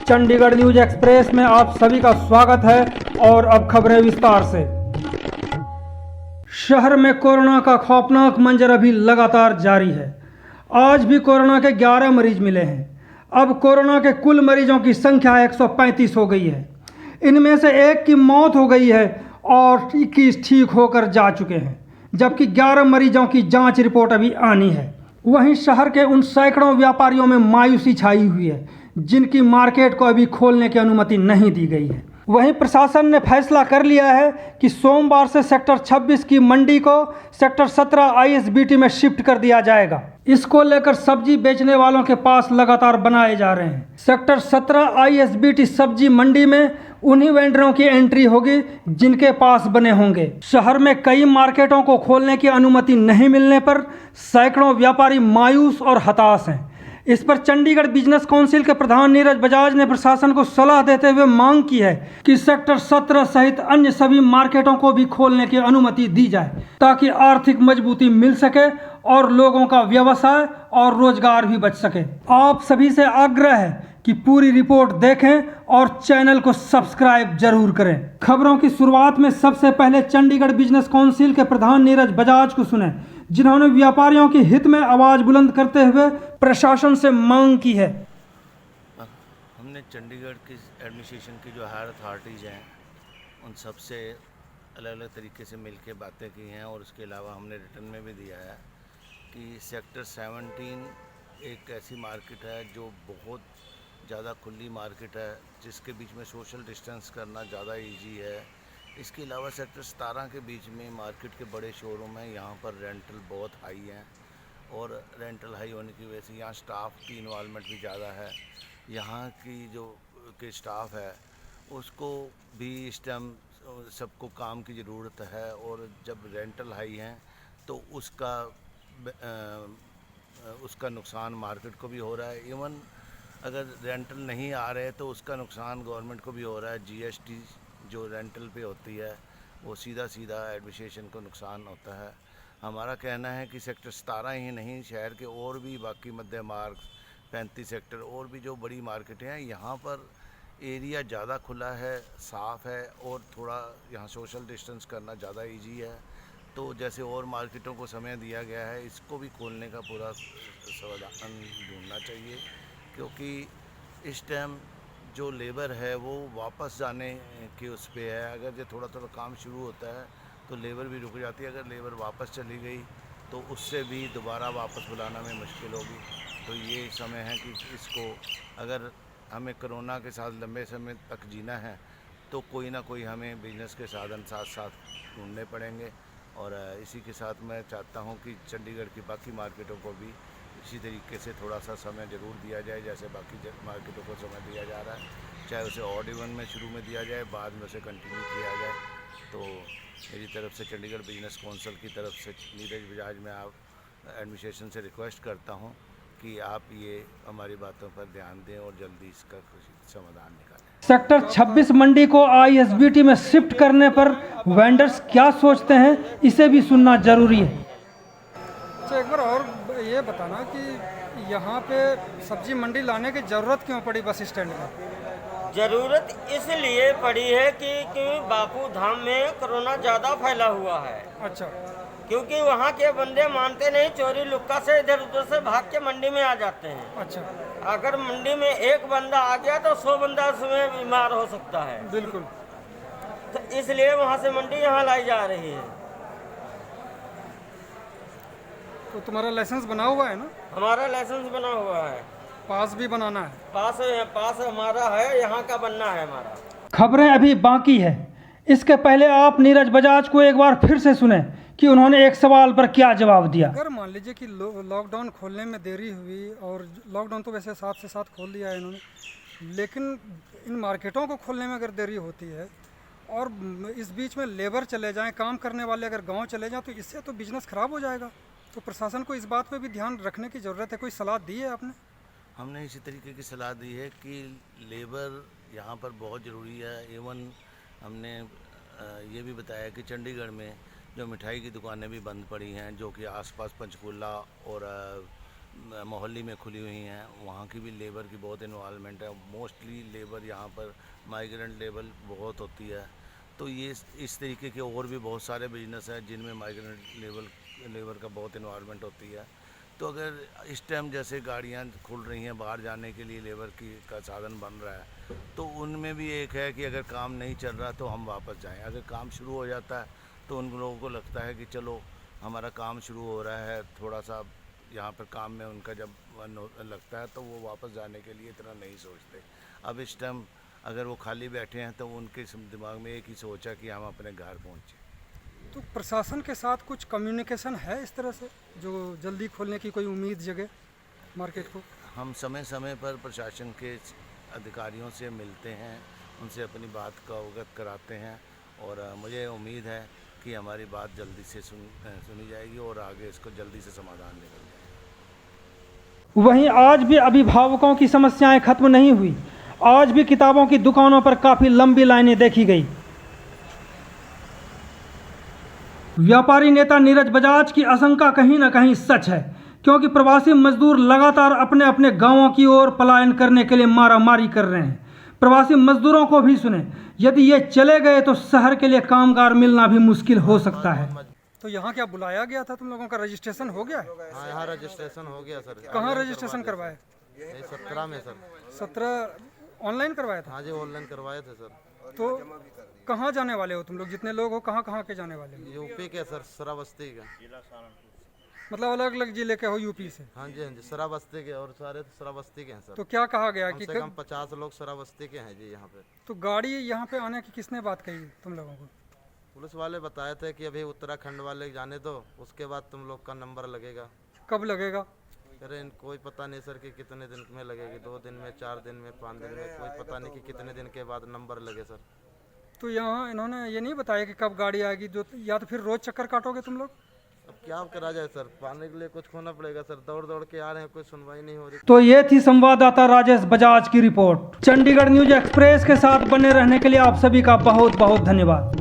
Chandigarh news express में आप सभी का स्वागत है और अब खबरें विस्तार से। शहर में कोरोना का खौफनाक मंजर अभी लगातार जारी है। आज भी कोरोना के 11 मरीज मिले हैं। अब कोरोना के कुल मरीजों की संख्या 135 हो गई है। इनमें से एक की मौत हो गई है और 21 ठीक होकर जा चुके हैं, जबकि 11 मरीजों की जांच रिपोर्ट अभी आनी है। वहीं शहर के उन सैकड़ों व्यापारियों में मायूसी छाई हुई है जिनकी मार्केट को अभी खोलने की अनुमति नहीं दी गई है। वहीं प्रशासन ने फैसला कर लिया है कि सोमवार से सेक्टर 26 की मंडी को सेक्टर 17 आईएसबीटी में शिफ्ट कर दिया जाएगा। इसको लेकर सब्जी बेचने वालों के पास लगातार बनाए जा रहे हैं। सेक्टर 17 आईएसबीटी सब्जी मंडी में उन्हीं वेंडरों की एंट्री होगी जिनके पास बने होंगे। शहर में कई मार्केटों को खोलने की अनुमति नहीं मिलने पर सैकड़ों व्यापारी मायूस और हताश हैं। इस पर चंडीगढ़ बिजनेस काउंसिल के प्रधान नीरज बजाज ने प्रशासन को सलाह देते हुए मांग की है कि सेक्टर 17 सहित अन्य सभी मार्केटों को भी खोलने की अनुमति दी जाए ताकि आर्थिक मजबूती मिल सके और लोगों का व्यवसाय और रोजगार भी बच सके। आप सभी से आग्रह है कि पूरी रिपोर्ट देखें और चैनल को सब्सक्राइब जरूर करें। खबरों की शुरुआत में सबसे पहले चंडीगढ़ बिजनेस काउंसिल के प्रधान नीरज बजाज को सुने, जिन्होंने व्यापारियों के हित में आवाज बुलंद करते हुए प्रशासन से मांग की है। हमने चंडीगढ़ की एडमिनिस्ट्रेशन की जो हायर अथॉरिटीज़ हैं उन सब से अलग अलग तरीके से मिलके बातें की हैं और उसके अलावा हमने रिटर्न में भी दिया है कि सेक्टर 17 एक ऐसी मार्केट है जो बहुत ज़्यादा खुली मार्केट है जिसके बीच में सोशल डिस्टेंस करना ज़्यादा इजी है। इसके अलावा सेक्टर 17 के बीच में मार्केट के बड़े शोरूम हैं, यहाँ पर रेंटल बहुत हाई हैं और रेंटल हाई होने की वजह से यहाँ स्टाफ की इन्वॉल्वमेंट भी ज़्यादा है। यहाँ की जो के स्टाफ है उसको भी इस टाइम सबको काम की ज़रूरत है और जब रेंटल हाई हैं तो उसका नुकसान मार्केट को भी हो रहा है। इवन अगर रेंटल नहीं आ रहे तो उसका नुकसान गवर्नमेंट को भी हो रहा है। जीएसटी जो रेंटल पे होती है वो सीधा एडमिनिस्ट्रेशन को नुकसान होता है। हमारा कहना है कि सेक्टर 17 ही नहीं, शहर के और भी बाकी मध्य मार्ग 35 सेक्टर और भी जो बड़ी मार्केटें हैं यहाँ पर एरिया ज़्यादा खुला है, साफ़ है और थोड़ा यहाँ सोशल डिस्टेंस करना ज़्यादा इजी है। तो जैसे और मार्केटों को समय दिया गया है, इसको भी खोलने का पूरा समाधान ढूंढना चाहिए, क्योंकि इस टाइम जो लेबर है वो वापस जाने के उस पे है। अगर ये थोड़ा थोड़ा काम शुरू होता है तो लेबर भी रुक जाती है। अगर लेबर वापस चली गई तो उससे भी दोबारा वापस बुलाना में मुश्किल होगी। तो ये समय है कि इसको अगर हमें कोरोना के साथ लंबे समय तक जीना है तो कोई ना कोई हमें बिजनेस के साधन साथ साथ ढूंढने पड़ेंगे। और इसी के साथ मैं चाहता हूँ कि चंडीगढ़ की बाकी मार्केटों को भी इसी तरीके से थोड़ा सा समय ज़रूर दिया जाए जैसे बाकी मार्केटों को समय दिया जा रहा है। चाहे उसे ऑड इवन में शुरू में दिया जाए, बाद में उसे कंटिन्यू किया जाए। तो मेरी तरफ से चंडीगढ़ बिजनेस काउंसिल की तरफ से नीरज बजाज में आप एडमिनिस्ट्रेशन से रिक्वेस्ट करता हूं कि आप ये हमारी बातों पर ध्यान दें और जल्दी इसका समाधान निकालें। सेक्टर 26 मंडी को आईएसबीटी में शिफ्ट करने पर वेंडर्स क्या सोचते हैं, इसे भी सुनना जरूरी है। अच्छा, एक बार और ये बताना कि यहाँ पे सब्जी मंडी लाने की ज़रूरत क्यों पड़ी बस स्टैंड में? ज़रूरत इसलिए पड़ी है कि बापू धाम में कोरोना ज़्यादा फैला हुआ है। अच्छा, क्योंकि वहाँ के बंदे मानते नहीं, चोरी लुक्का से इधर उधर से भाग के मंडी में आ जाते हैं। अच्छा, अगर मंडी में एक बंदा आ गया तो 100 बंदा उसमें बीमार हो सकता है। बिल्कुल। तो इसलिए वहाँ से मंडी यहाँ लाई जा रही है। तो तुम्हारा लाइसेंस बना हुआ है ना? हमारा लाइसेंस बना हुआ है, पास भी बनाना है? पास हमारा है, यहाँ का बनना है हमारा। खबरें अभी बाकी है। इसके पहले आप नीरज बजाज को एक बार फिर से सुने कि उन्होंने एक सवाल पर क्या जवाब दिया। अगर मान लीजिए कि लॉकडाउन खोलने में देरी हुई, और लॉकडाउन तो वैसे साथ से साथ खोल दिया है इन्होंने, लेकिन इन मार्केटों को खोलने में अगर देरी होती है और इस बीच में लेबर चले जाएं, काम करने वाले अगर गांव चले जाएं, तो इससे तो बिजनेस ख़राब हो जाएगा। तो प्रशासन को इस बात पे भी ध्यान रखने की ज़रूरत है। कोई सलाह दी है आपने? हमने इसी तरीके की सलाह दी है कि लेबर यहाँ पर बहुत ज़रूरी है। इवन हमने ये भी बताया कि चंडीगढ़ में जो मिठाई की दुकानें भी बंद पड़ी हैं, जो कि आसपास पंचकूला और मोहल्ली में खुली हुई हैं, वहाँ की भी लेबर की बहुत इन्वॉल्वमेंट है। मोस्टली लेबर यहाँ पर माइग्रेंट लेबर बहुत होती है। तो ये इस तरीके के और भी बहुत सारे बिजनेस हैं जिनमें माइग्रेंट लेबर का बहुत इन्वॉल्वमेंट होती है। तो अगर इस टाइम जैसे गाड़ियाँ खुल रही हैं, बाहर जाने के लिए लेबर का साधन बन रहा है, तो उनमें भी एक है कि अगर काम नहीं चल रहा तो हम वापस जाएं। अगर काम शुरू हो जाता है तो उन लोगों को लगता है कि चलो हमारा काम शुरू हो रहा है, थोड़ा सा यहाँ पर काम में उनका जब मन लगता है तो वो वापस जाने के लिए इतना नहीं सोचते। अब इस टाइम अगर वो खाली बैठे हैं तो उनके दिमाग में एक ही सोच है कि हम अपने घर पहुँचें। तो प्रशासन के साथ कुछ कम्युनिकेशन है इस तरह से जो जल्दी खोलने की कोई उम्मीद जगे मार्केट को? हम समय समय पर प्रशासन के अधिकारियों से मिलते हैं, उनसे अपनी बात का अवगत कराते हैं और मुझे उम्मीद है कि हमारी बात जल्दी से सुनी जाएगी और आगे इसको जल्दी से समाधान निकल जाएगा। वहीं आज भी अभिभावकों की समस्याएं खत्म नहीं हुई। आज भी किताबों की दुकानों पर काफ़ी लंबी लाइनें देखी गई। व्यापारी नेता नीरज बजाज की आशंका कहीं ना कहीं सच है, क्योंकि प्रवासी मजदूर लगातार अपने अपने गांवों की ओर पलायन करने के लिए मारामारी कर रहे हैं। प्रवासी मजदूरों को भी सुने, यदि ये चले गए तो शहर के लिए कामगार मिलना भी मुश्किल हो सकता है। तो यहाँ क्या बुलाया गया था? तुम लोगों का रजिस्ट्रेशन हो गया है? हाँ, यहाँ रजिस्ट्रेशन हो गया सर। कहाँ रजिस्ट्रेशन करवाए? 17 में सर। 17 ऑनलाइन करवाया था? हाँ जी, ऑनलाइन करवाए थे सर। तो कहाँ जाने वाले हो तुम लोग? जितने लोग हो कहाँ कहाँ के जाने वाले हो? यूपी के सर, श्रावस्ती के। मतलब अलग अलग जिले के हो यूपी से? हाँ जी, हाँ जी, श्रावस्ती के और सारे श्रावस्ती के हैं सर। तो क्या कहा गया कम कि से कम 50 लोग श्रावस्ती के हैं जी यहाँ पे। तो गाड़ी यहाँ पे आने की किसने बात कही तुम लोगों को? पुलिस वाले बताए थे कि अभी उत्तराखंड वाले जाने दो, उसके बाद तुम लोग का नंबर लगेगा। कब लगेगा? अरे कोई पता नहीं सर कि कितने दिन में लगेगी, 2 दिन में, 4 दिन में, 5 दिन में, कोई पता नहीं कि कितने दिन के बाद नंबर लगे सर। तो यहाँ इन्होंने ये नहीं बताया कि कब गाड़ी आएगी? जो या तो फिर रोज चक्कर काटोगे तुम लोग? अब क्या करा जाए सर, पाने के लिए कुछ खोना पड़ेगा सर। दौड़ दौड़ के आ रहे हैं, कोई सुनवाई नहीं हो रही। तो ये थी संवाददाता राजेश बजाज की रिपोर्ट। चंडीगढ़ न्यूज एक्सप्रेस के साथ बने रहने के लिए आप सभी का बहुत बहुत धन्यवाद।